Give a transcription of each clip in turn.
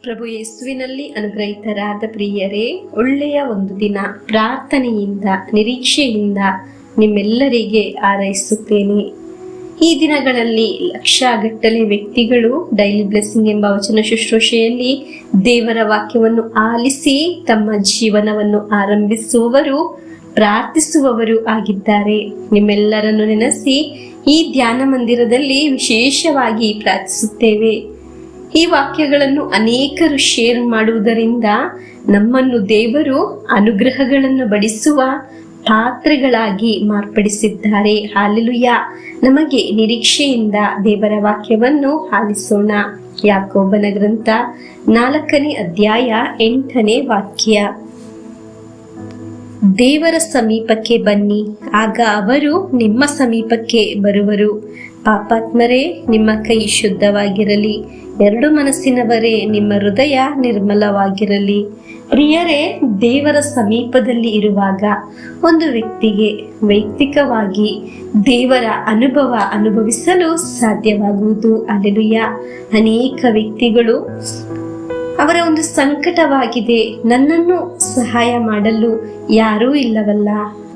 ಪ್ರಭು ಯೇಸುವಿನಲ್ಲಿ ಅನುಗ್ರಹಿತರಾದ ಪ್ರಿಯರೇ, ಒಳ್ಳೆಯ ಒಂದು ದಿನ ಪ್ರಾರ್ಥನೆಯಿಂದ ನಿರೀಕ್ಷೆಯಿಂದ ನಿಮ್ಮೆಲ್ಲರಿಗೆ ಹಾರೈಸುತ್ತೇನೆ. ಈ ದಿನಗಳಲ್ಲಿ ಲಕ್ಷಗಟ್ಟಲೆ ವ್ಯಕ್ತಿಗಳು ಡೈಲಿ ಬ್ಲೆಸ್ಸಿಂಗ್ ಎಂಬ ವಚನ ಶುಶ್ರೂಷೆಯಲ್ಲಿ ದೇವರ ವಾಕ್ಯವನ್ನು ಆಲಿಸಿ ತಮ್ಮ ಜೀವನವನ್ನು ಆರಂಭಿಸುವವರು, ಪ್ರಾರ್ಥಿಸುವವರು ಆಗಿದ್ದಾರೆ. ನಿಮ್ಮೆಲ್ಲರನ್ನು ನೆನೆಸಿ ಈ ಧ್ಯಾನ ಮಂದಿರದಲ್ಲಿ ವಿಶೇಷವಾಗಿ ಪ್ರಾರ್ಥಿಸುತ್ತೇವೆ. ಈ ವಾಕ್ಯಗಳನ್ನು ಅನೇಕರು ಶೇರ್ ಮಾಡುವುದರಿಂದ ನಮ್ಮನ್ನು ದೇವರು ಅನುಗ್ರಹಗಳನ್ನು ಬಡಿಸುವ ಪಾತ್ರೆಗಳಾಗಿ ಮಾರ್ಪಡಿಸಿದ್ದಾರೆ. ಹಾಲೆಲೂಯಾ. ನಮಗೆ ನಿರೀಕ್ಷೆಯಿಂದ ದೇವರ ವಾಕ್ಯವನ್ನು ಆಲಿಸೋಣ. ಯಾಕೋಬನ ಗ್ರಂಥ 4ನೇ ಅಧ್ಯಾಯ 8ನೇ ವಾಕ್ಯ. ದೇವರ ಸಮೀಪಕ್ಕೆ ಬನ್ನಿ, ಆಗ ಅವರು ನಿಮ್ಮ ಸಮೀಪಕ್ಕೆ ಬರುವರು. ಪಾಪಾತ್ಮರೇ, ನಿಮ್ಮ ಕೈ ಶುದ್ಧವಾಗಿರಲಿ, ಎರಡು ಮನಸ್ಸಿನವರೇ, ನಿಮ್ಮ ಹೃದಯ ನಿರ್ಮಲವಾಗಿರಲಿ. ಪ್ರಿಯರೇ, ದೇವರ ಸಮೀಪದಲ್ಲಿ ಇರುವಾಗ ಒಂದು ವ್ಯಕ್ತಿಗೆ ವೈಯಕ್ತಿಕವಾಗಿ ದೇವರ ಅನುಭವಿಸಲು ಸಾಧ್ಯವಾಗುವುದು. ಅಲ್ಲೆಲೂಯಾ. ಅನೇಕ ವ್ಯಕ್ತಿಗಳು ಅವರ ಒಂದು ಸಂಕಟವಾಗಿದೆ, ನನ್ನನ್ನು ಸಹಾಯ ಮಾಡಲು ಯಾರೂ ಇಲ್ಲವಲ್ಲ,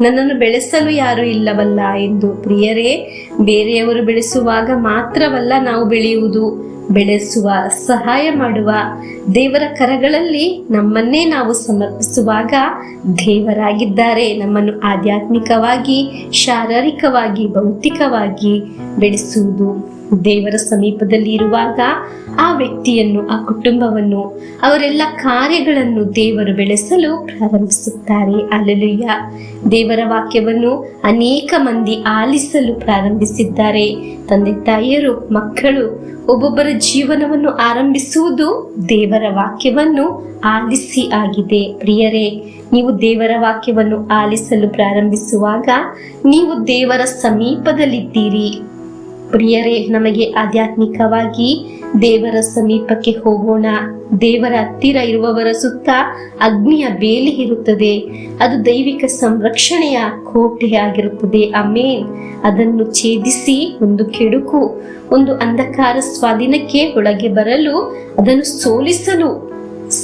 ನನ್ನನ್ನು ಬೆಳೆಸಲು ಯಾರೂ ಇಲ್ಲವಲ್ಲ ಎಂದು. ಪ್ರಿಯರೇ, ಬೇರೆಯವರು ಬೆಳೆಸುವಾಗ ಮಾತ್ರವಲ್ಲ ನಾವು ಬೆಳೆಯುವುದು, ಬೆಳೆಸುವ, ಸಹಾಯ ಮಾಡುವ ದೇವರ ಕರಗಳಲ್ಲಿ ನಮ್ಮನ್ನೇ ನಾವು ಸಮರ್ಪಿಸುವಾಗ ದೇವರಾಗಿದ್ದಾರೆ ನಮ್ಮನ್ನು ಆಧ್ಯಾತ್ಮಿಕವಾಗಿ, ಶಾರೀರಿಕವಾಗಿ, ಭೌತಿಕವಾಗಿ ಬೆಳೆಸುವುದು. ದೇವರ ಸಮೀಪದಲ್ಲಿ ಇರುವಾಗ ಆ ವ್ಯಕ್ತಿಯನ್ನು, ಆ ಕುಟುಂಬವನ್ನು, ಅವರೆಲ್ಲ ಕಾರ್ಯಗಳನ್ನು ದೇವರು ಬೆಳೆಸಲು ಪ್ರಾರಂಭಿಸುತ್ತಾರೆ. ಅಲ್ಲೆಲೂಯಾ. ದೇವರ ವಾಕ್ಯವನ್ನು ಅನೇಕ ಮಂದಿ ಆಲಿಸಲು ಪ್ರಾರಂಭಿಸಿದ್ದಾರೆ. ತಂದೆ ತಾಯಿಯರು, ಮಕ್ಕಳು ಒಬ್ಬೊಬ್ಬರ ಜೀವನವನ್ನು ಆರಂಭಿಸುವುದು ದೇವರ ವಾಕ್ಯವನ್ನು ಆಲಿಸಿ ಆಗಿದೆ. ಪ್ರಿಯರೇ, ನೀವು ದೇವರ ವಾಕ್ಯವನ್ನು ಆಲಿಸಲು ಪ್ರಾರಂಭಿಸುವಾಗ ನೀವು ದೇವರ ಸಮೀಪದಲ್ಲಿದ್ದೀರಿ. ಪ್ರಿಯರೇ, ನಮಗೆ ಆಧ್ಯಾತ್ಮಿಕವಾಗಿ ದೇವರ ಸಮೀಪಕ್ಕೆ ಹೋಗೋಣ. ದೇವರ ಹತ್ತಿರ ಇರುವವರ ಸುತ್ತ ಅಗ್ನಿಯ ಬೇಲಿ ಇರುತ್ತದೆ. ಅದು ದೈವಿಕ ಸಂರಕ್ಷಣೆಯ ಕೋಟೆ ಆಗಿರುತ್ತದೆ. ಆಮೇನ್. ಅದನ್ನು ಛೇದಿಸಿ ಒಂದು ಕೆಡುಕು, ಒಂದು ಅಂಧಕಾರ ಸ್ವಾಧೀನಕ್ಕೆ ಒಳಗೆ ಬರಲು, ಅದನ್ನು ಸೋಲಿಸಲು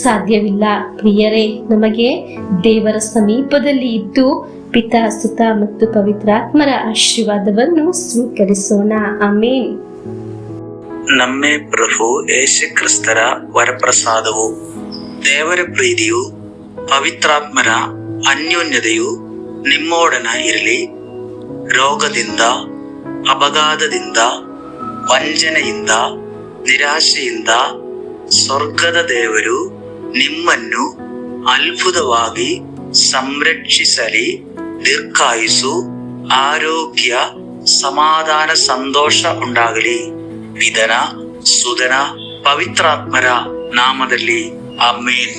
ಸಾಧ್ಯವಿಲ್ಲ. ಪ್ರಿಯರೇ, ನಮಗೆ ದೇವರ ಸಮೀಪದಲ್ಲಿ ಇದ್ದು ಪಿತಾ, ಸುತ ಮತ್ತು ಪವಿತ್ರಾತ್ಮರ ಆಶೀರ್ವಾದವನ್ನು ಸ್ವೀಕರಿಸೋಣ. ಆಮೇನ್. ನಮ್ಮೇ ಪ್ರಭು ಯೇಸು ಕ್ರಿಸ್ತರ ವರಪ್ರಸಾದವು, ದೇವರ ಪ್ರೀತಿಯು, ಪವಿತ್ರಾತ್ಮರ ಅನ್ಯೋನ್ಯತೆಯು ನಿಮ್ಮೊಡನ ಇರಲಿ. ರೋಗದಿಂದ, ಅಪಘಾತದಿಂದ, ವಂಚನೆಯಿಂದ, ನಿರಾಶೆಯಿಂದ ಸ್ವರ್ಗದ ದೇವರು ನಿಮ್ಮನ್ನು ಅದ್ಭುತವಾಗಿ ಸಂರಕ್ಷಿಸಲಿ. ದೀರ್ಘಾಯುಸ್ಸು, ಆರೋಗ್ಯ, ಸಮಾಧಾನ, ಸಂತೋಷ ಉಂಟಾಗಲಿ. ಪಿತನ, ಸುತನ, ಪವಿತ್ರಾತ್ಮರ ನಾಮದಲ್ಲಿ ಆಮೇನ್.